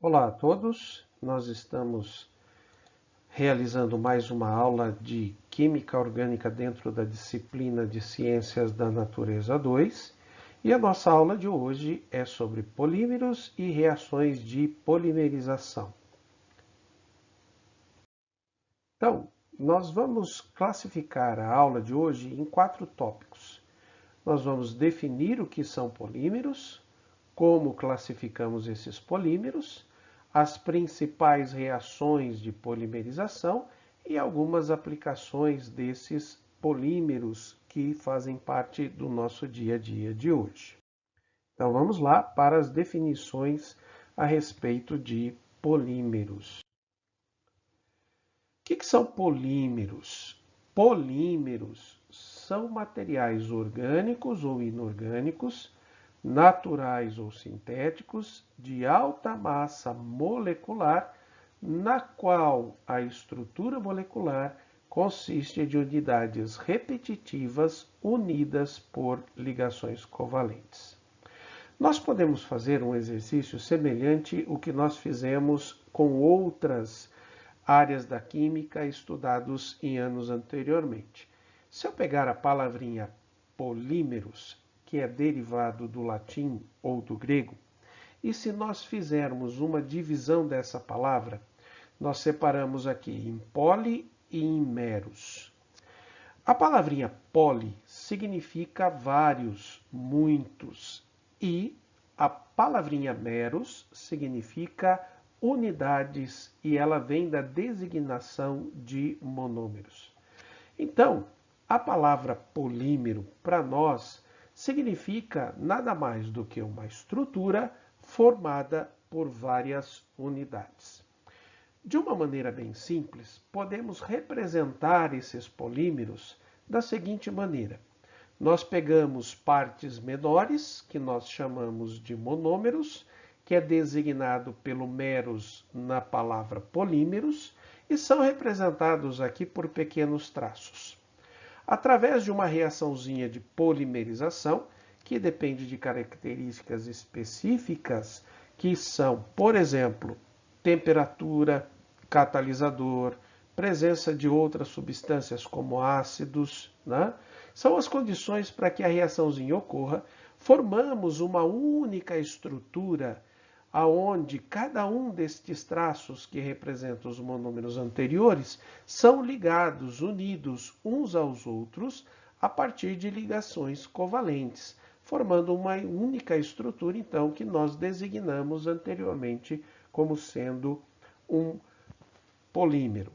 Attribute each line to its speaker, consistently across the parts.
Speaker 1: Olá a todos, nós estamos realizando mais uma aula de Química Orgânica dentro da disciplina de Ciências da Natureza 2 e a nossa aula de hoje é sobre polímeros e reações de polimerização. Então, nós vamos classificar a aula de hoje em 4 tópicos. Nós vamos definir o que são polímeros, como classificamos esses polímeros, as principais reações de polimerização e algumas aplicações desses polímeros que fazem parte do nosso dia a dia de hoje. Então vamos lá para as definições a respeito de polímeros. O que são polímeros? Polímeros são materiais orgânicos ou inorgânicos, naturais ou sintéticos, de alta massa molecular, na qual a estrutura molecular consiste de unidades repetitivas unidas por ligações covalentes. Nós podemos fazer um exercício semelhante ao que nós fizemos com outras áreas da química estudados em anos anteriormente. Se eu pegar a palavrinha polímeros, que é derivado do latim ou do grego, e se nós fizermos uma divisão dessa palavra, nós separamos aqui em poli e em meros. A palavrinha poli significa vários, muitos, e a palavrinha meros significa unidades e ela vem da designação de monômeros. Então, a palavra polímero para nós significa nada mais do que uma estrutura formada por várias unidades. De uma maneira bem simples, podemos representar esses polímeros da seguinte maneira. Nós pegamos partes menores, que nós chamamos de monômeros, que é designado pelo meros na palavra polímeros, e são representados aqui por pequenos traços. Através de uma reaçãozinha de polimerização, que depende de características específicas, que são, por exemplo, temperatura, catalisador, presença de outras substâncias como ácidos, né? São as condições para que a reaçãozinha ocorra. Formamos uma única estrutura aonde cada um destes traços que representam os monômeros anteriores são ligados, unidos uns aos outros a partir de ligações covalentes, formando uma única estrutura, então, que nós designamos anteriormente como sendo um polímero.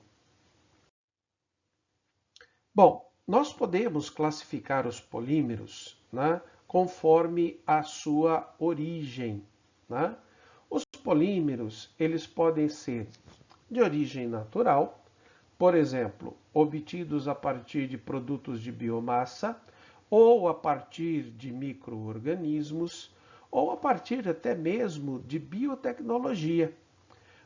Speaker 1: Bom, nós podemos classificar os polímeros, né, conforme a sua origem, né? Os polímeros, eles podem ser de origem natural, por exemplo, obtidos a partir de produtos de biomassa, ou a partir de micro-organismos, ou a partir até mesmo de biotecnologia,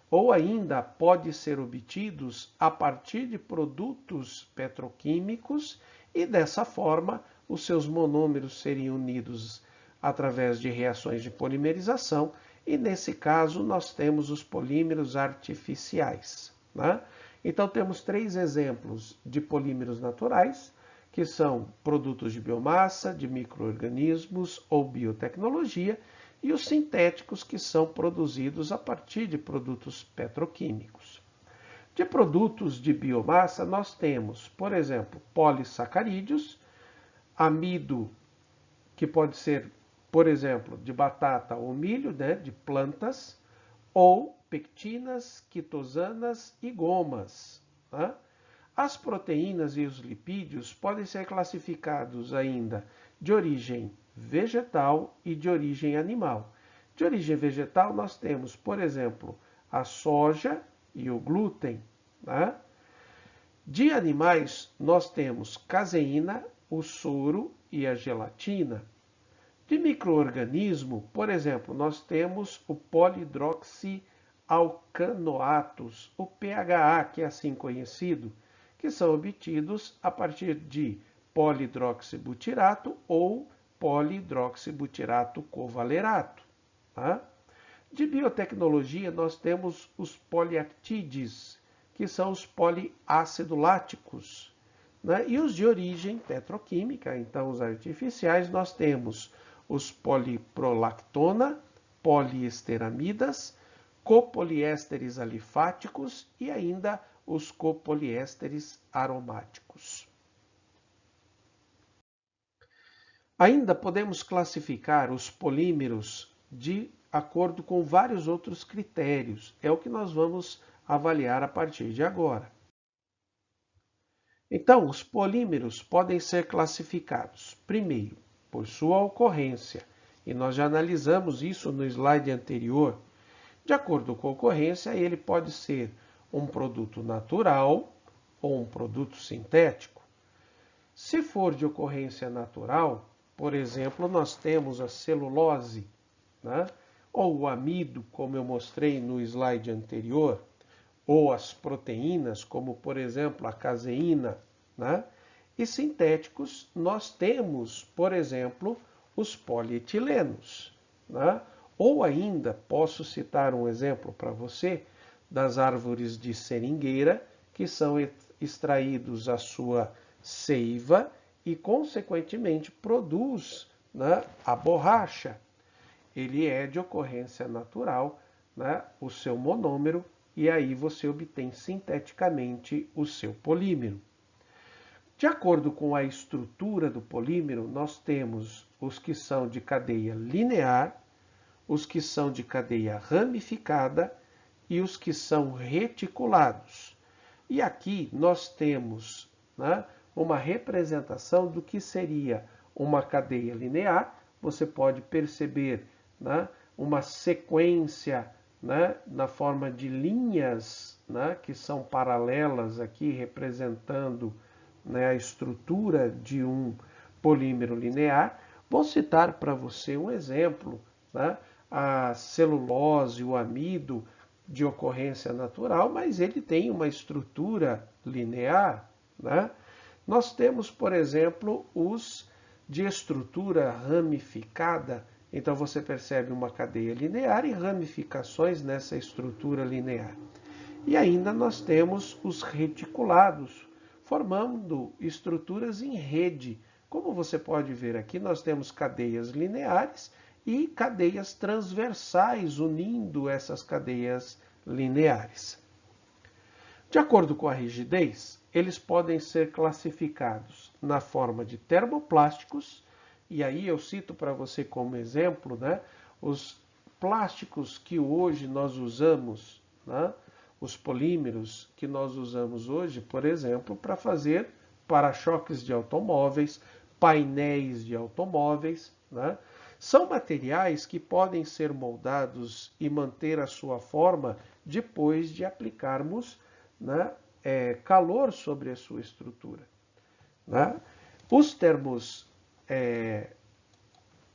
Speaker 1: ou ainda pode ser obtidos a partir de produtos petroquímicos e dessa forma os seus monômeros seriam unidos através de reações de polimerização e nesse caso nós temos os polímeros artificiais, né? Então temos 3 exemplos de polímeros naturais, que são produtos de biomassa, de micro-organismos ou biotecnologia, e os sintéticos, que são produzidos a partir de produtos petroquímicos. De produtos de biomassa, nós temos, por exemplo, polissacarídeos, amido, que pode ser, por exemplo, de batata ou milho, né, de plantas, ou pectinas, quitosanas e gomas, né? As proteínas e os lipídios podem ser classificados ainda de origem vegetal e de origem animal. De origem vegetal, nós temos, por exemplo, a soja e o glúten, né? De animais, nós temos caseína, o soro e a gelatina. De micro-organismo, por exemplo, nós temos o polidroxialcanoatos, o PHA, que é assim conhecido, que são obtidos a partir de polidroxibutirato ou polidroxibutirato covalerato. Tá? De biotecnologia, nós temos os poliactídeos, que são os poliácido láticos, né? E os de origem petroquímica, então os artificiais, nós temos os poliprolactona, poliesteramidas, copoliésteres alifáticos e ainda os copoliésteres aromáticos. Ainda podemos classificar os polímeros de acordo com vários outros critérios. É o que nós vamos avaliar a partir de agora. Então, os polímeros podem ser classificados, primeiro, por sua ocorrência, e nós já analisamos isso no slide anterior. De acordo com a ocorrência, ele pode ser um produto natural ou um produto sintético. Se for de ocorrência natural, por exemplo, nós temos a celulose, né? Ou o amido, como eu mostrei no slide anterior, ou as proteínas, como por exemplo a caseína, né? E sintéticos, nós temos, por exemplo, os polietilenos, né? Ou ainda, posso citar um exemplo para você, das árvores de seringueira, que são extraídos a sua seiva e, consequentemente, produz, né, a borracha. Ele é de ocorrência natural, né, o seu monômero, e aí você obtém sinteticamente o seu polímero. De acordo com a estrutura do polímero, nós temos os que são de cadeia linear, os que são de cadeia ramificada e os que são reticulados. E aqui nós temos, né, uma representação do que seria uma cadeia linear. Você pode perceber, né, uma sequência, né, na forma de linhas, né, que são paralelas aqui, representando, né, a estrutura de um polímero linear. Vou citar para você um exemplo, né, a celulose, o amido, de ocorrência natural, mas ele tem uma estrutura linear, né? Nós temos, por exemplo, os de estrutura ramificada. Então você percebe uma cadeia linear e ramificações nessa estrutura linear. E ainda nós temos os reticulados, formando estruturas em rede. Como você pode ver aqui, nós temos cadeias lineares e cadeias transversais unindo essas cadeias lineares. De acordo com a rigidez, eles podem ser classificados na forma de termoplásticos, e aí eu cito para você como exemplo, né, os plásticos que hoje nós usamos, né, os polímeros que nós usamos hoje, por exemplo, para fazer para-choques de automóveis, painéis de automóveis, né? São materiais que podem ser moldados e manter a sua forma depois de aplicarmos, né, calor sobre a sua estrutura, né? Os termos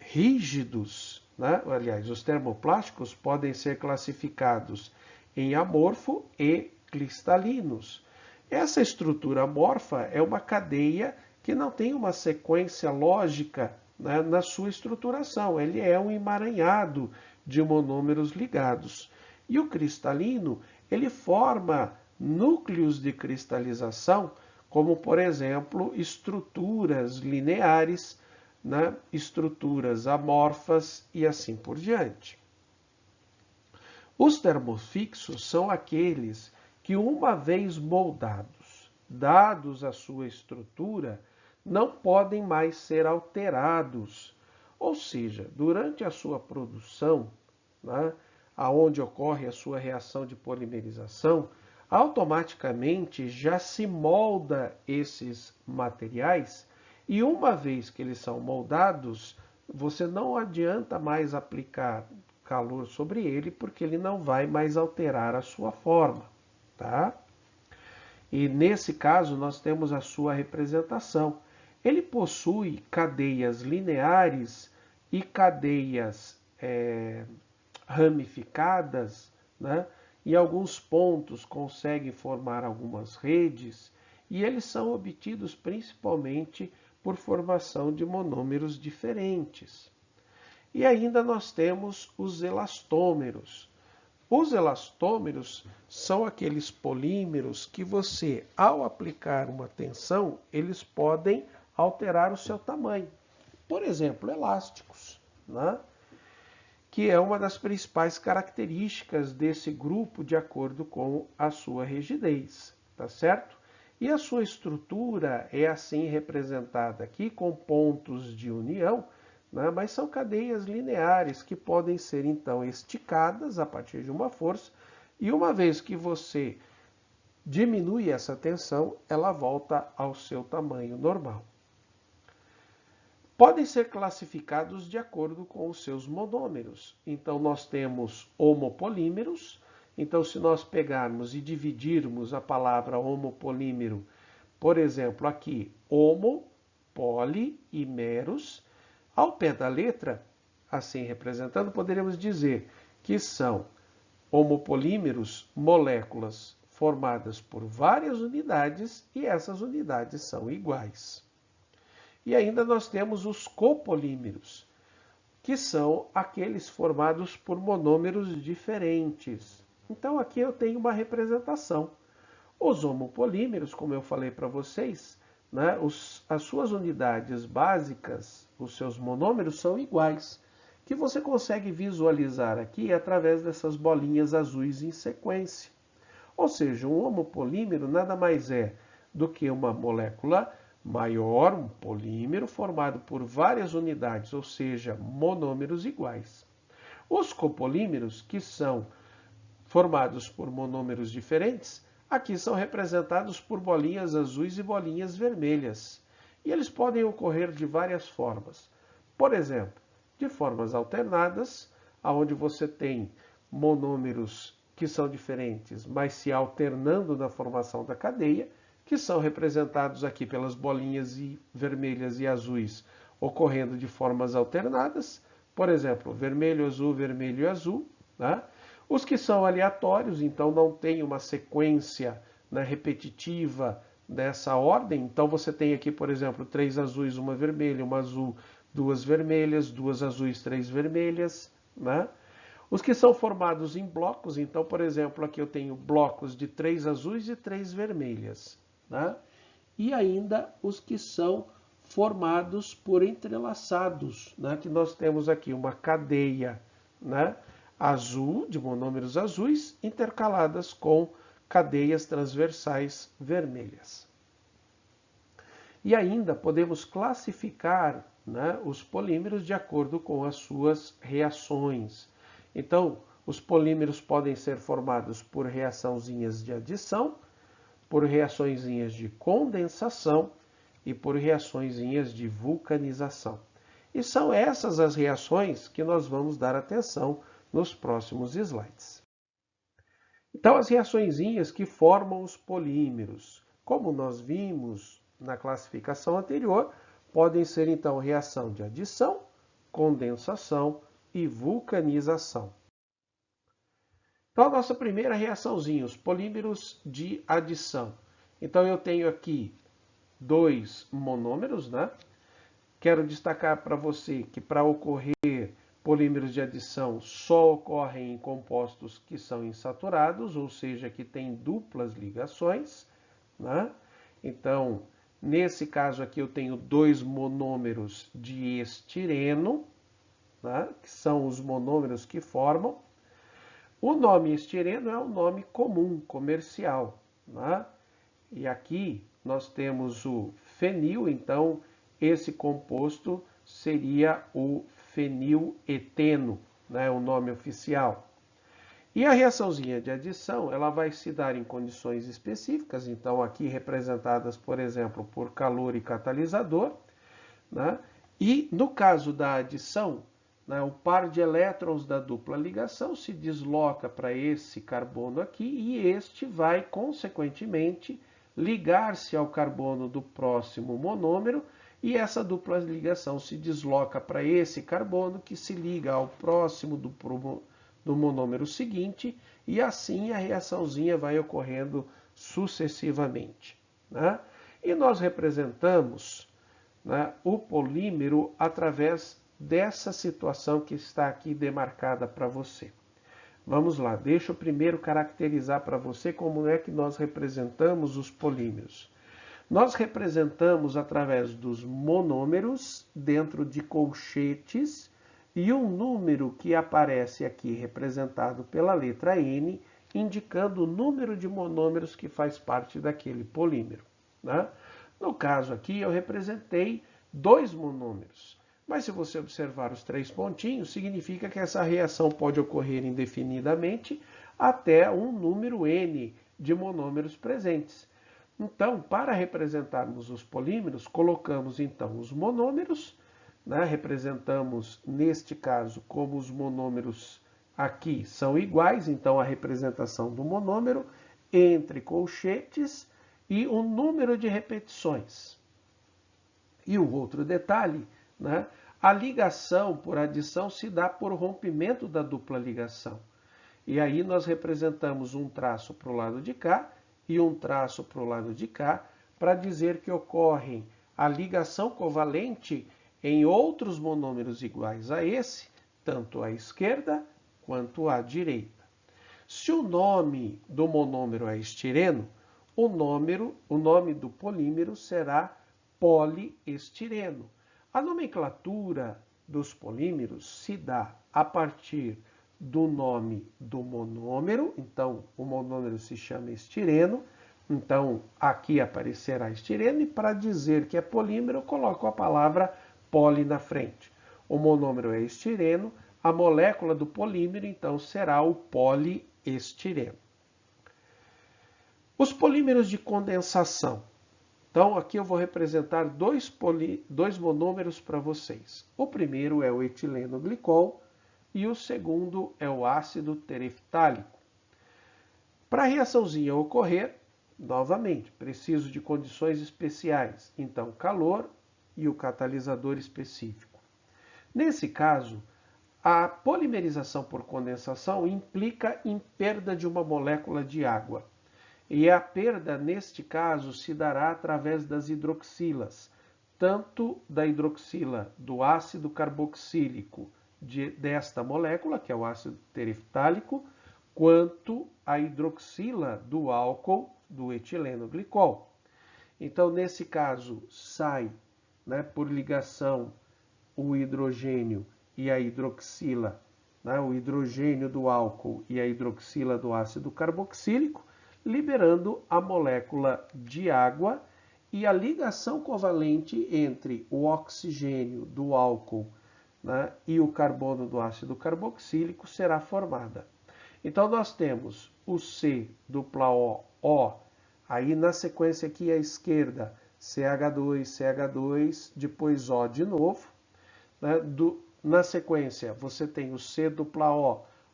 Speaker 1: rígidos, né, aliás, os termoplásticos podem ser classificados em amorfo e cristalinos. Essa estrutura amorfa é uma cadeia que não tem uma sequência lógica, né, na sua estruturação. Ele é um emaranhado de monômeros ligados. E o cristalino, ele forma núcleos de cristalização, como, por exemplo, estruturas lineares, né, estruturas amorfas e assim por diante. Os termofixos são aqueles que, uma vez moldados, dados a sua estrutura, não podem mais ser alterados. Ou seja, durante a sua produção, né, aonde ocorre a sua reação de polimerização, automaticamente já se molda esses materiais e, uma vez que eles são moldados, você não adianta mais aplicar calor sobre ele, porque ele não vai mais alterar a sua forma, tá? E nesse caso nós temos a sua representação. Ele possui cadeias lineares e cadeias ramificadas, né? Em alguns pontos consegue formar algumas redes, e eles são obtidos principalmente por formação de monômeros diferentes. E ainda nós temos os elastômeros. Os elastômeros são aqueles polímeros que você, ao aplicar uma tensão, eles podem alterar o seu tamanho. Por exemplo, elásticos, né? Que é uma das principais características desse grupo de acordo com a sua rigidez, tá certo? E a sua estrutura é assim representada aqui com pontos de união, né? Mas são cadeias lineares que podem ser então esticadas a partir de uma força, e uma vez que você diminui essa tensão, ela volta ao seu tamanho normal. Podem ser classificados de acordo com os seus monômeros. Então, nós temos homopolímeros. Então, se nós pegarmos e dividirmos a palavra homopolímero, por exemplo, aqui, homo, poli e meros, ao pé da letra, assim representando, poderíamos dizer que são homopolímeros, moléculas formadas por várias unidades e essas unidades são iguais. E ainda nós temos os copolímeros, que são aqueles formados por monômeros diferentes. Então aqui eu tenho uma representação. Os homopolímeros, como eu falei para vocês, né, as suas unidades básicas, os seus monômeros são iguais, que você consegue visualizar aqui através dessas bolinhas azuis em sequência. Ou seja, um homopolímero nada mais é do que uma molécula maior, um polímero formado por várias unidades, ou seja, monômeros iguais. Os copolímeros, que são formados por monômeros diferentes, aqui são representados por bolinhas azuis e bolinhas vermelhas. E eles podem ocorrer de várias formas. Por exemplo, de formas alternadas, onde você tem monômeros que são diferentes, mas se alternando na formação da cadeia, que são representados aqui pelas bolinhas vermelhas e azuis, ocorrendo de formas alternadas, por exemplo, vermelho, azul, azul. Né? Os que são aleatórios, então não tem uma sequência, né, repetitiva dessa ordem, então você tem aqui, por exemplo, 3 azuis, uma vermelha, uma azul, 2 vermelhas, 2 azuis, 3 vermelhas. Né? Os que são formados em blocos, então, por exemplo, aqui eu tenho blocos de 3 azuis e 3 vermelhas. Né? E ainda os que são formados por entrelaçados, né? Que nós temos aqui uma cadeia, né, azul, de monômeros azuis, intercaladas com cadeias transversais vermelhas. E ainda podemos classificar, né, os polímeros de acordo com as suas reações. Então, os polímeros podem ser formados por reaçãozinhas de adição, por reaçõezinhas de condensação e por reaçõezinhas de vulcanização. E são essas as reações que nós vamos dar atenção nos próximos slides. Então, as reaçõezinhas que formam os polímeros, como nós vimos na classificação anterior, podem ser então reação de adição, condensação e vulcanização. Então, a nossa primeira reaçãozinha, os polímeros de adição. Então, eu tenho aqui 2 monômeros, né? Quero destacar para você que para ocorrer polímeros de adição só ocorrem em compostos que são insaturados, ou seja, que têm duplas ligações. Né? Então, nesse caso aqui eu tenho 2 monômeros de estireno, né? Que são os monômeros que formam. O nome estireno é um nome comum, comercial. Né? E aqui nós temos o fenil, então esse composto seria o fenileteno, né? O nome oficial. E a reaçãozinha de adição, ela vai se dar em condições específicas, então aqui representadas, por exemplo, por calor e catalisador. Né? E no caso da adição, né, o par de elétrons da dupla ligação se desloca para esse carbono aqui e este vai, consequentemente, ligar-se ao carbono do próximo monômero e essa dupla ligação se desloca para esse carbono que se liga ao próximo do monômero seguinte e assim a reaçãozinha vai ocorrendo sucessivamente. Né? E nós representamos, né, o polímero através dessa situação que está aqui demarcada para você. Vamos lá, deixa eu primeiro caracterizar para você como é que nós representamos os polímeros. Nós representamos através dos monômeros dentro de colchetes e um número que aparece aqui representado pela letra N, indicando o número de monômeros que faz parte daquele polímero, né? No caso aqui eu representei 2 monômeros, mas se você observar os 3 pontinhos, significa que essa reação pode ocorrer indefinidamente até um número N de monômeros presentes. Então, para representarmos os polímeros, colocamos então os monômeros, né? Representamos neste caso como os monômeros aqui são iguais, então a representação do monômero entre colchetes e o número de repetições. E o outro detalhe, né? A ligação por adição se dá por rompimento da dupla ligação. E aí nós representamos um traço para o lado de cá e um traço para o lado de cá, para dizer que ocorre a ligação covalente em outros monômeros iguais a esse, tanto à esquerda quanto à direita. Se o nome do monômero é estireno, o nome do polímero será poliestireno. A nomenclatura dos polímeros se dá a partir do nome do monômero, então o monômero se chama estireno, então aqui aparecerá estireno, e para dizer que é polímero eu coloco a palavra poli na frente. O monômero é estireno, a molécula do polímero então será o poliestireno. Os polímeros de condensação. Então aqui eu vou representar dois monômeros para vocês. O primeiro é o etilenoglicol, e o segundo é o ácido tereftálico. Para a reaçãozinha ocorrer, novamente, preciso de condições especiais, então calor e o catalisador específico. Nesse caso, a polimerização por condensação implica em perda de uma molécula de água. E a perda, neste caso, se dará através das hidroxilas, tanto da hidroxila do ácido carboxílico, desta molécula, que é o ácido tereftálico, quanto a hidroxila do álcool do etilenoglicol. Então, nesse caso, sai, né, por ligação o hidrogênio e a hidroxila, né, o hidrogênio do álcool e a hidroxila do ácido carboxílico, liberando a molécula de água, e a ligação covalente entre o oxigênio do álcool, né, e o carbono do ácido carboxílico será formada. Então nós temos o C dupla O, aí na sequência aqui à esquerda, CH2, CH2, depois O de novo. Né, na sequência você tem o C dupla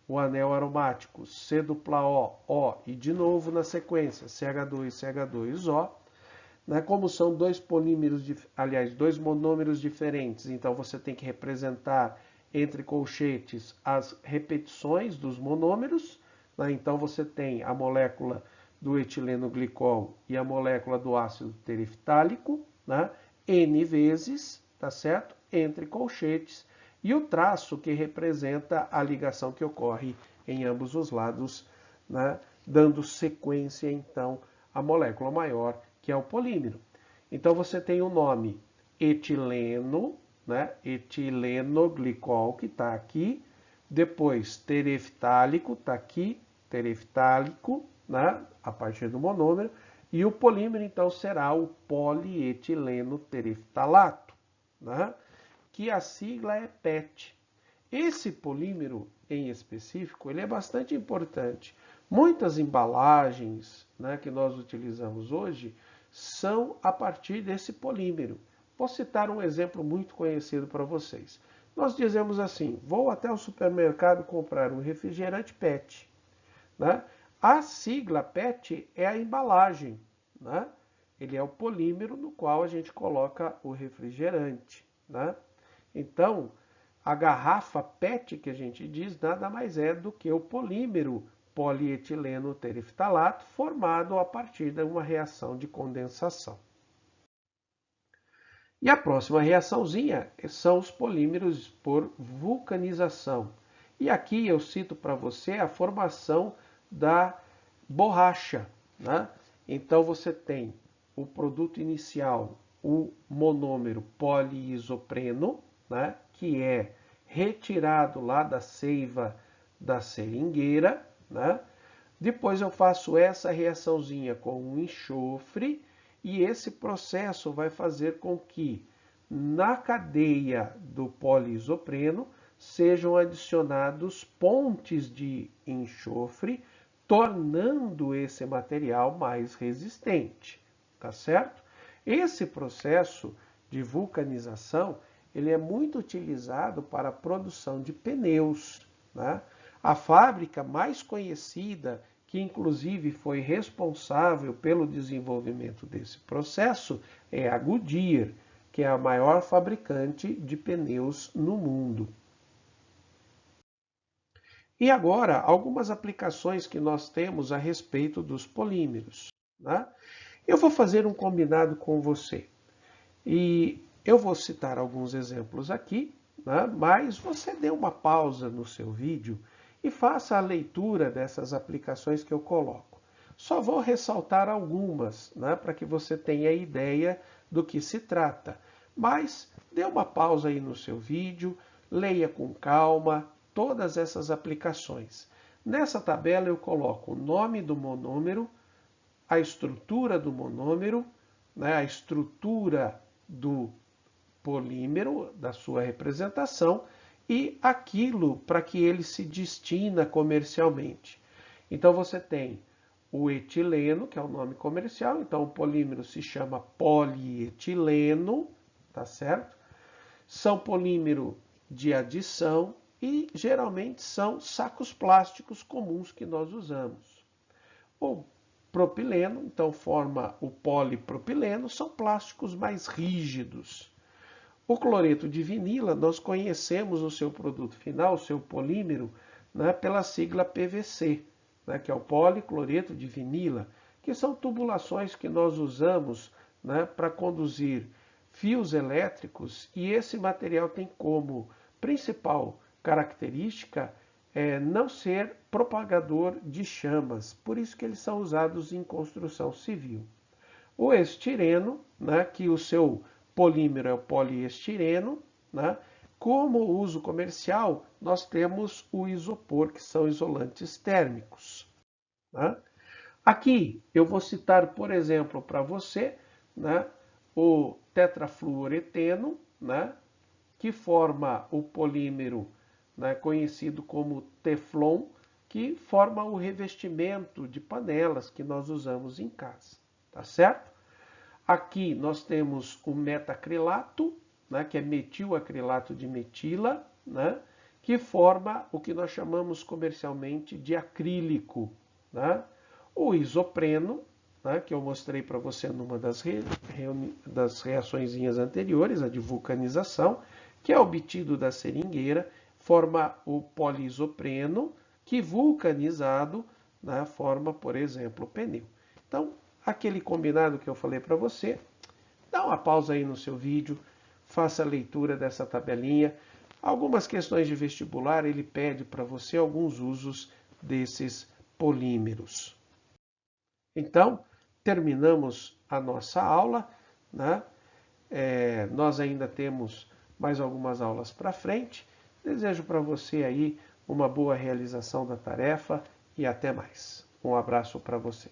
Speaker 1: O anel aromático, C dupla O, e de novo na sequência, CH2, CH2O. Né? Como são dois polímeros, dois monômeros diferentes, então você tem que representar entre colchetes as repetições dos monômeros. Né? Então você tem a molécula do etilenoglicol e a molécula do ácido tereftálico, né? N vezes, tá certo? Entre colchetes, e o traço que representa a ligação que ocorre em ambos os lados, né? Dando sequência então à molécula maior, que é o polímero. Então você tem o nome etileno, né? Etilenoglicol, que está aqui. Depois tereftálico, está aqui, tereftálico, né? A partir do monômero. E o polímero, então, será o polietileno tereftalato, né? Que a sigla é PET. Esse polímero, em específico, ele é bastante importante. Muitas embalagens, né, que nós utilizamos hoje são a partir desse polímero. Vou citar um exemplo muito conhecido para vocês. Nós dizemos assim: vou até o supermercado comprar um refrigerante PET. Né? A sigla PET é a embalagem. Né? Ele é o polímero no qual a gente coloca o refrigerante. Né? Então, a garrafa PET que a gente diz nada mais é do que o polímero polietileno tereftalato formado a partir de uma reação de condensação. E a próxima reaçãozinha são os polímeros por vulcanização. E aqui eu cito para você a formação da borracha, né? Então você tem o produto inicial, o monômero poliisopreno, né? Que é retirado lá da seiva da seringueira, né? Depois eu faço essa reaçãozinha com o enxofre e esse processo vai fazer com que na cadeia do poliisopreno sejam adicionados pontes de enxofre, tornando esse material mais resistente, tá certo? Esse processo de vulcanização, ele é muito utilizado para a produção de pneus, né? A fábrica mais conhecida, que inclusive foi responsável pelo desenvolvimento desse processo, é a Goodyear, que é a maior fabricante de pneus no mundo. E agora, algumas aplicações que nós temos a respeito dos polímeros, né? Eu vou fazer um combinado com você. E eu vou citar alguns exemplos aqui, né? Mas você dê uma pausa no seu vídeo e faça a leitura dessas aplicações que eu coloco. Só vou ressaltar algumas, né, para que você tenha ideia do que se trata. Mas dê uma pausa aí no seu vídeo, leia com calma todas essas aplicações. Nessa tabela eu coloco o nome do monômero, a estrutura do monômero, né, a estrutura do polímero, da sua representação, e aquilo para que ele se destina comercialmente. Então você tem o etileno, que é o nome comercial, então o polímero se chama polietileno, tá certo? São polímero de adição e geralmente são sacos plásticos comuns que nós usamos. O propileno, então forma o polipropileno, são plásticos mais rígidos. O cloreto de vinila, nós conhecemos o seu produto final, o seu polímero, né, pela sigla PVC, né, que é o policloreto de vinila, que são tubulações que nós usamos, né, para conduzir fios elétricos, e esse material tem como principal característica não ser propagador de chamas, por isso que eles são usados em construção civil. O estireno, né, que o seu polímero é o poliestireno, né? Como uso comercial, nós temos o isopor, que são isolantes térmicos, né? Aqui eu vou citar, por exemplo, para você, né, o tetrafluoreteno, né, que forma o polímero, né, conhecido como Teflon, que forma o revestimento de panelas que nós usamos em casa, tá certo? Aqui nós temos o metacrilato, né, que é metilacrilato de metila, né, que forma o que nós chamamos comercialmente de acrílico, né? O isopreno, né, que eu mostrei para você numa das reaçõezinhas anteriores, a de vulcanização, que é obtido da seringueira, forma o poliisopreno, que vulcanizado, né, forma, por exemplo, o pneu. Então, aquele combinado que eu falei para você, dá uma pausa aí no seu vídeo, faça a leitura dessa tabelinha. Algumas questões de vestibular, ele pede para você alguns usos desses polímeros. Então, terminamos a nossa aula, né? Nós ainda temos mais algumas aulas para frente. Desejo para você aí uma boa realização da tarefa e até mais. Um abraço para você.